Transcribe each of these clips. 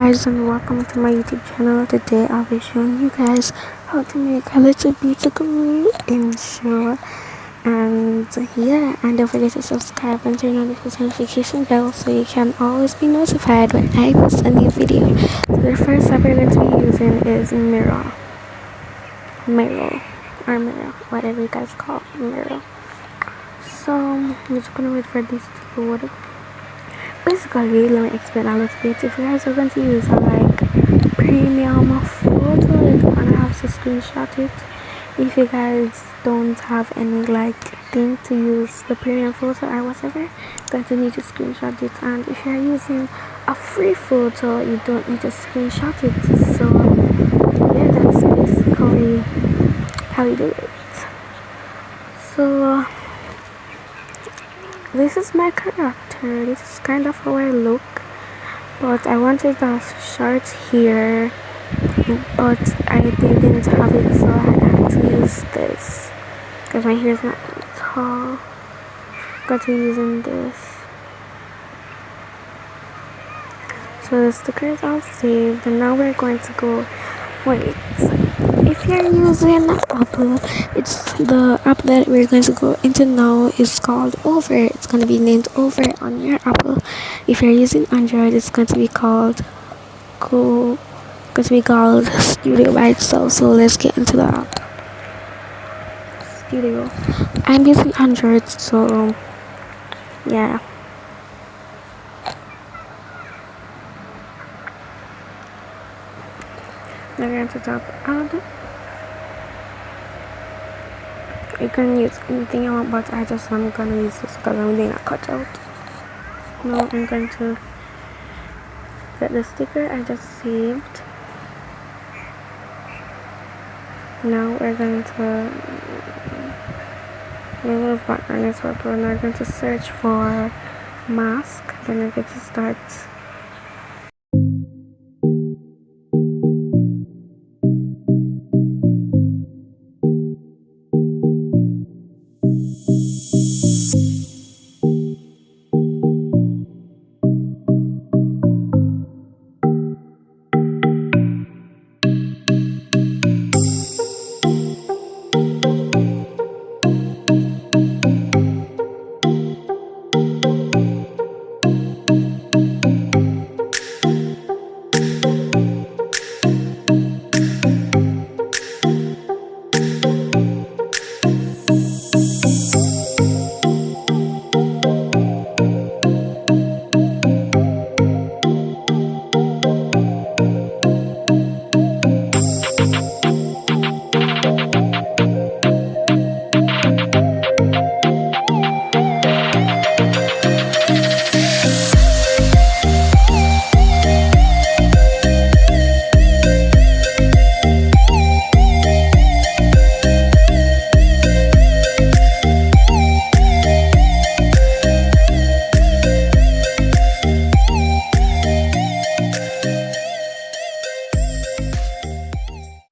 Guys, and welcome to my YouTube channel. Today I'll be showing you guys how to make a little beautiful intro. And yeah, and don't forget to subscribe and turn on the notification bell so you can always be notified when I post a new video. So the first app we're going to be using is Mirror or Mirror, whatever you guys call it, Mirror. So I'm just gonna wait for this to load. Basically, let me explain a little bit. If you guys are going to use a premium photo, you're gonna have to screenshot it. If you guys don't have any thing to use the premium photo or whatever, you're going to need to screenshot it. And if you're using a free photo, you don't need to screenshot it. So yeah, that's basically how you do it. So this is my character. This is kind of how I look, but I wanted a short hair, but I didn't have it, so I had to use this because my hair is not tall. Got to be using this. So the sticker is all saved, and now we're going to go. Wait, if you're using Apple, it's the app that we're going to go into now is called Over. It's going to be named Over on your Apple. If you're using Android, it's going to be called Studio by itself. So let's get into the app. Studio. I'm using Android, so yeah. Now we're going to tap add. You can use anything you want, but I'm gonna use this because I'm doing a cutout. Now I'm going to get the sticker I just saved. Now we're going to remove background as well. We're now going to search for mask. Then we're going to start.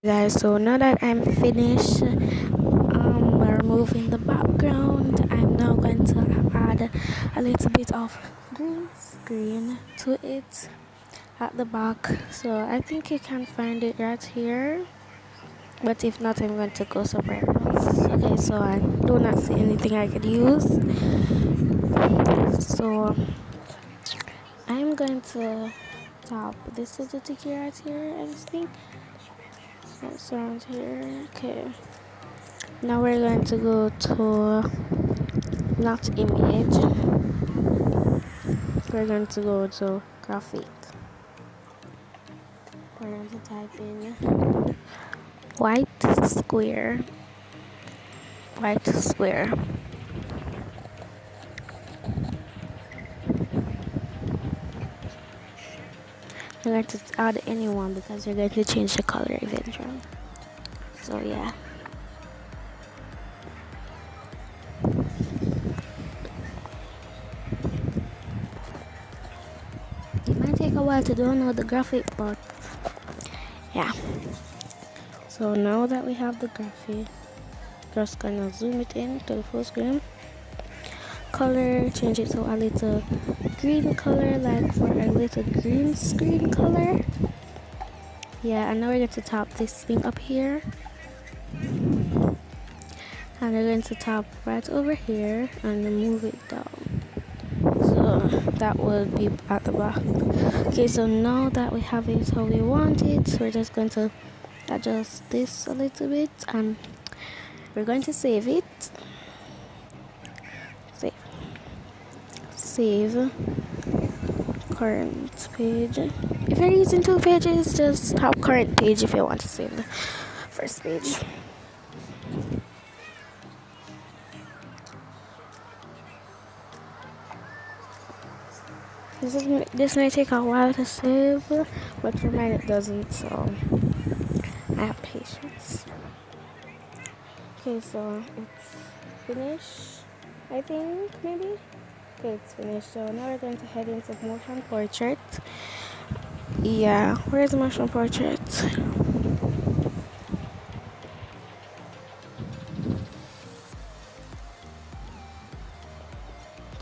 Guys, so now that I'm finished removing the background, I'm now going to add a little bit of green screen to it at the back. So I think you can find it right here, but if not, I'm going to go somewhere else. Okay, so I do not see anything I could use, so I'm going to tap this little ticket right here, I think. That's around here. Okay, now we're going to go to not image, we're going to go to graphic. We're going to type in white square. I'm going to add anyone because you're going to change the color eventually. So yeah. It might take a while to download the graphic, but yeah. So now that we have the graphic, just gonna zoom it in to the full screen. color, change it to a little green color, like for a little green screen color. Yeah, and now we're going to tap this thing up here, and we're going to tap right over here and move it down, so that will be at the back. Okay, so now that we have it how we want it, we're just going to adjust this a little bit, and we're going to save it. Save current page. If you're using 2 pages, just have current page if you want to save the first page. This may take a while to save, but for mine it doesn't, so I have patience. Okay, so it's finished, I think, maybe. Okay, it's finished. So now we're going to head into motion portrait. Yeah, where's the motion portrait?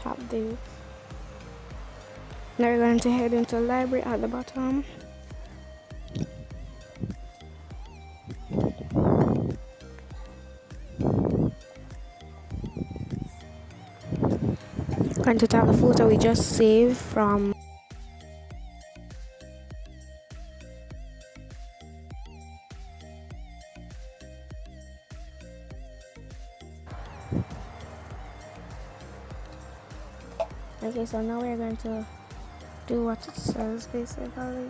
Tap this. Now we're going to head into library at the bottom. Going to tap the photo we just saved from. Okay, so now we're going to do what it says basically.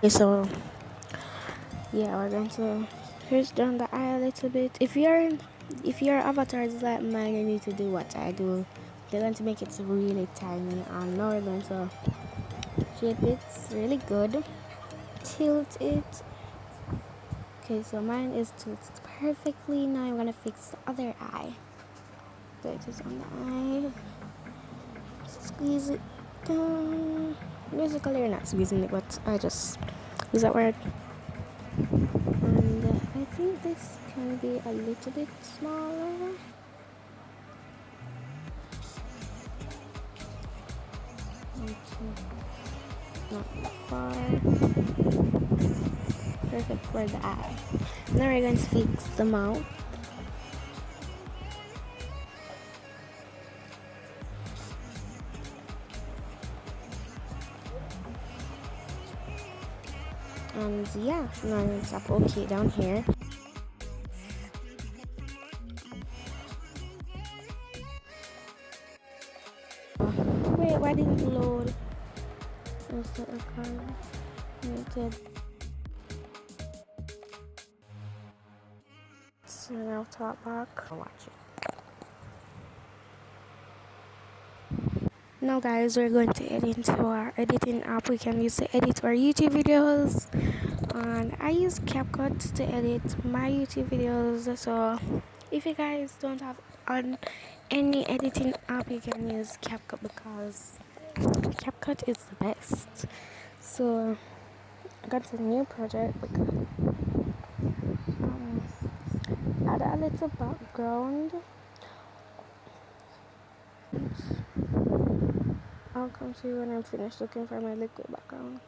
Okay, so yeah, we're going to push down the eye a little bit. If your avatar is like mine, you need to do what I do. They're going to make it really tiny, and now we're going to shape it really good. Tilt it. Okay, so mine is tilted perfectly. Now I'm gonna fix the other eye. So it is on the eye. Squeeze it down. Basically, you're not squeezing it, but I just use that word. And I think this can be a little bit smaller. Not far. Perfect for the eye. Now we're going to fix the mouth. And yeah, now it's up okay down here. Wait, why didn't it load? So now top back. Watch it. Now guys, we're going to edit into our editing app. We can use to edit our YouTube videos, and I use CapCut to edit my YouTube videos. So if you guys don't have on any editing app, you can use CapCut because CapCut is the best. So I got a new project. Add a little background. I'll come to you when I'm finished looking for my liquid background.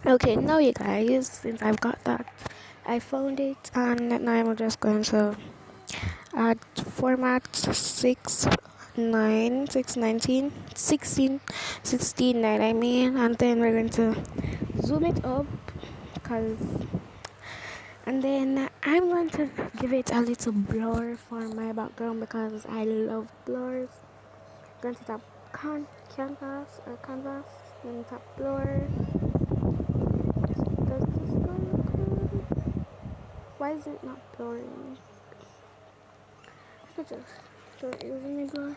Okay, now you guys, since I've got that, I found it, and now I'm just going to add format 16 9 I mean, and then we're going to zoom it up, and then I'm going to give it a little blur for my background because I love blurs. I'm going to tap canvas, then tap blur. Does this look good? Why is it not blurring? I could just start using a blur.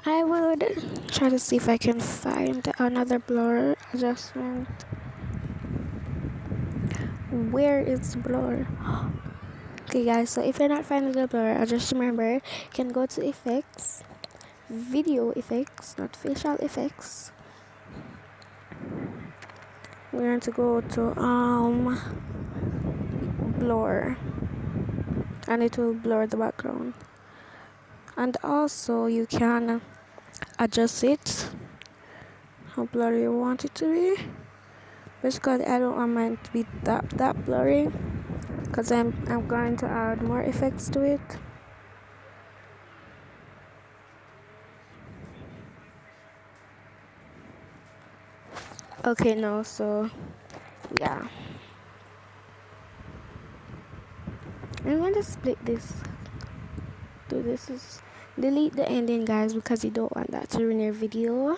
I would try to see if I can find another blur adjustment. Where is blur? Okay guys, so if you're not finding the blur, just remember you can go to effects, video effects, not facial effects. We're going to go to blur. and it will blur the background. And also you can adjust it how blurry you want it to be. Basically, I don't want mine to be that blurry because I'm going to add more effects to it. Okay, now so yeah, I'm going to split this. Do this is delete the ending, guys, because you don't want that to ruin your video.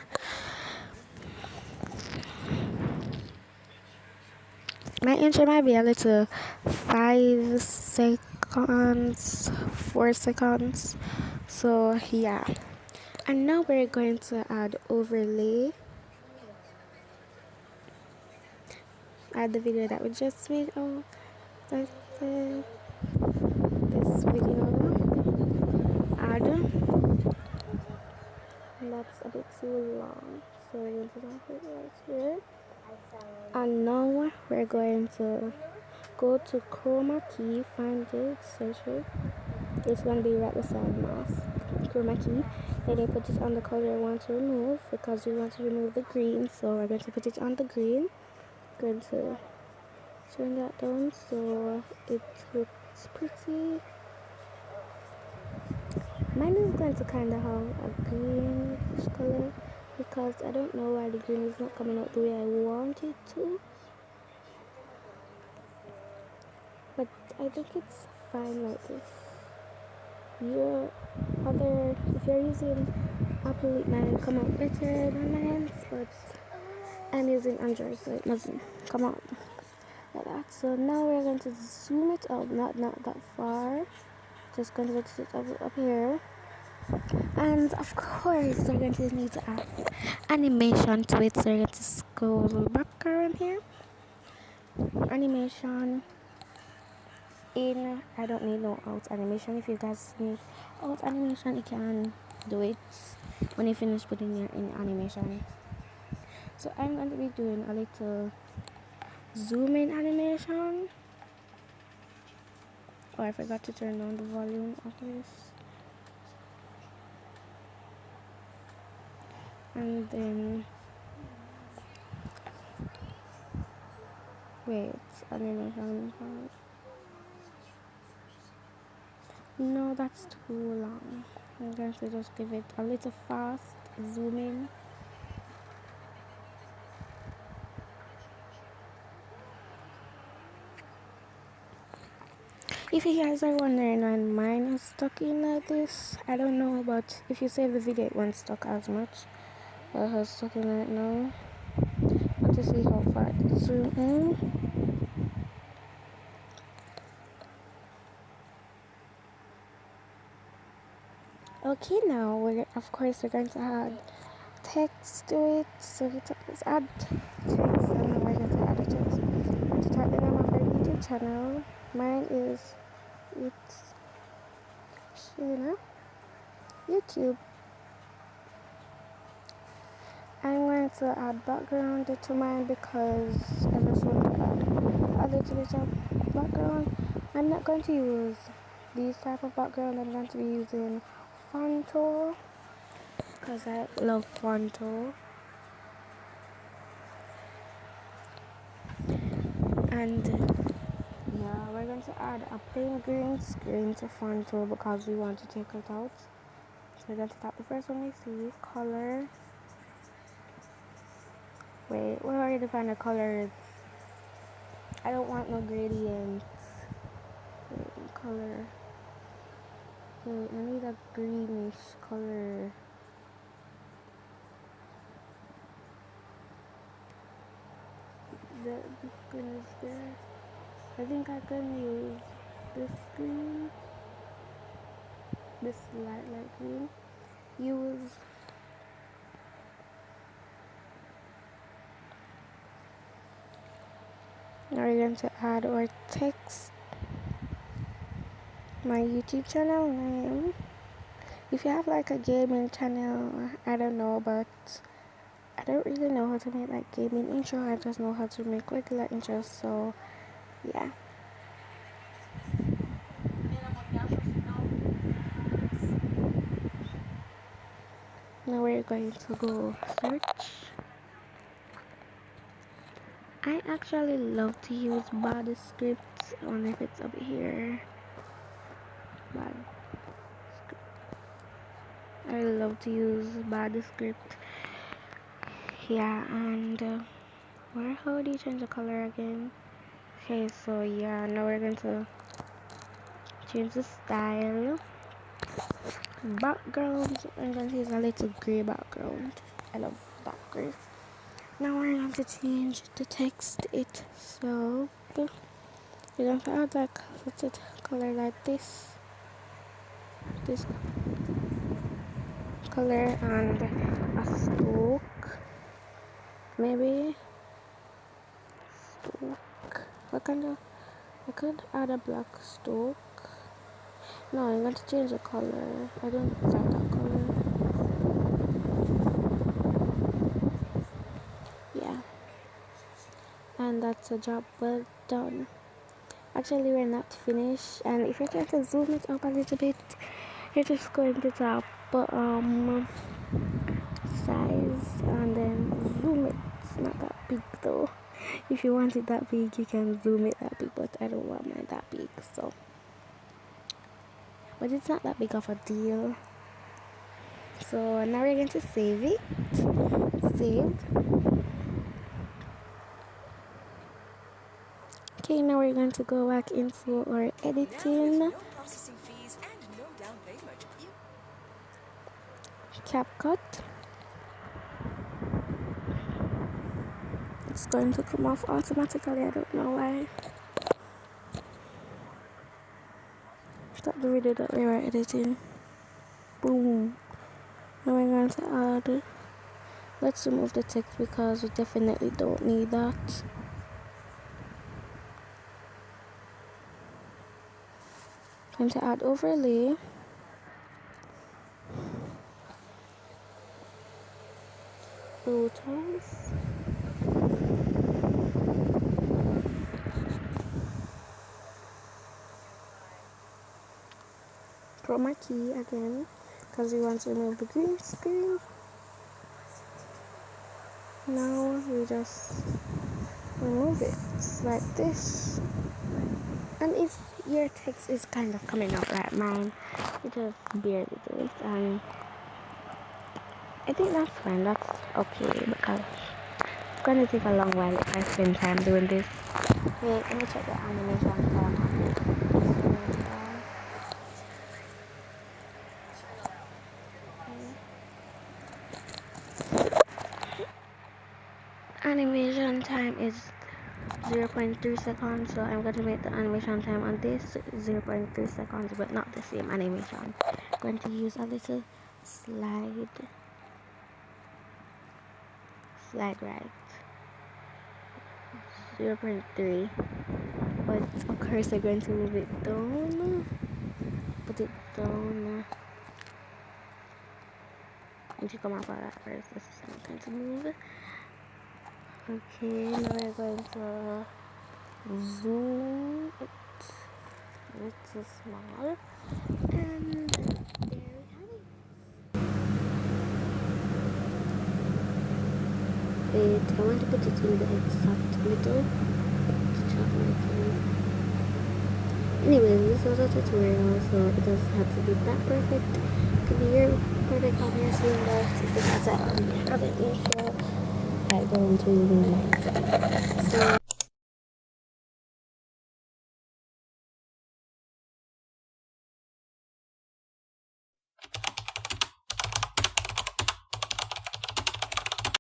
My intro might be a little 5 seconds, 4 seconds. So yeah, and now we're going to add overlay. Add the video that we just made. Oh, that's it. This video. Add. That's a bit too long, so we're going to put it right here. And now we're going to go to chroma key, find it, search it. It's going to be right beside mask. Chroma key. Then you put it on the color you want to remove because we want to remove the green. So we're going to put it on the green. Going to turn that down so it looks pretty. Mine is going to kind of have a greenish color because I don't know why the green is not coming out the way I want it to. But I think it's fine like this. If you're using Apple, it might come out better than mine, but I'm using Android, so it doesn't come out like that. So now we're going to zoom it out, not that far. Just going to put it up here. And of course, we're going to need to add animation to it. So we're going to scroll back around here. Animation. I don't need no out animation. If you guys need out animation, you can do it when you finish putting your in animation. So I'm going to be doing a little zoom in animation. Oh, I forgot to turn down the volume of this. And then wait, animation. No, that's too long. I'm going to just give it a little fast zoom in. If you guys are wondering why mine is stuck in like this, I don't know, but if you save the video it won't stuck as much. But it's stuck in right now. Want to see how far it zoom in. Okay, now we're going to add text to it. So let's add text, and now we're going to add the text. I'm going to type the name of our YouTube channel. Mine is YouTube. I'm going to add background to mine because I just want to add a little bit of background. I'm not going to use these type of background. I'm going to be using Phonto because I love Phonto. And yeah, we're going to add a plain green screen to Phonto because we want to take it out. So we're going to tap the first one we see, color. Wait, we already found the colors. I don't want no gradient. Wait, color. Wait, I need a greenish color. The green is there. I think I can use this green. This light green. Use now we're going to add our text. My YouTube channel name. If you have like a gaming channel, I don't know, but I don't really know how to make like gaming intro. I just know how to make regular intros. So yeah. we're going to go search. I actually love to use body scripts. I wonder if it's over here. Body script. I love to use body script. Yeah, and how do you change the color again? Okay, so yeah, now we're going to change the style. Background, I'm going to use a little gray background. I love that gray. Now we're going to change the text itself. We're going to add like a color like this color and a stroke, maybe stroke. I could add a black stroke. No, I'm going to change the color. I don't like that color. Yeah, and that's a job well done. Actually, we're not finished, and if you're trying to zoom it up a little bit, you're just going to tap size and then zoom it. It's not that big though. If you want it that big, you can zoom it that big, but I don't want mine that big, so. But it's not that big of a deal. So now we're going to save it. Save. Okay, now we're going to go back into our editing. CapCut. It's going to come off automatically. I don't know why. Start the video that we were editing. Boom. Now we're going to add. Let's remove the text because we definitely don't need that. Going to add overlay. Photos. Chroma key again because we want to remove the green screen. Now we just remove it like this. And if your text is kind of coming up like mine, you just barely do it, and I think that's fine. That's okay because it's gonna take a long while if I spend time doing this. Wait, let me check the animation time on this. Animation time is 0.3 seconds, so I'm going to make the animation time on this 0.3 seconds, but not the same animation. I'm going to use a little slide right, 0.3, but of course I'm going to move it down, put it down, and to come up with that first. This is not going to move. Okay, now we're going to zoom it a little small, and there we have it. Wait, I want to put it in the exact middle to chop my thing. Anyway, this was a tutorial, so it doesn't have to be that perfect. It could be your perfect on your screen, but because I already have it, you should I don't really like. So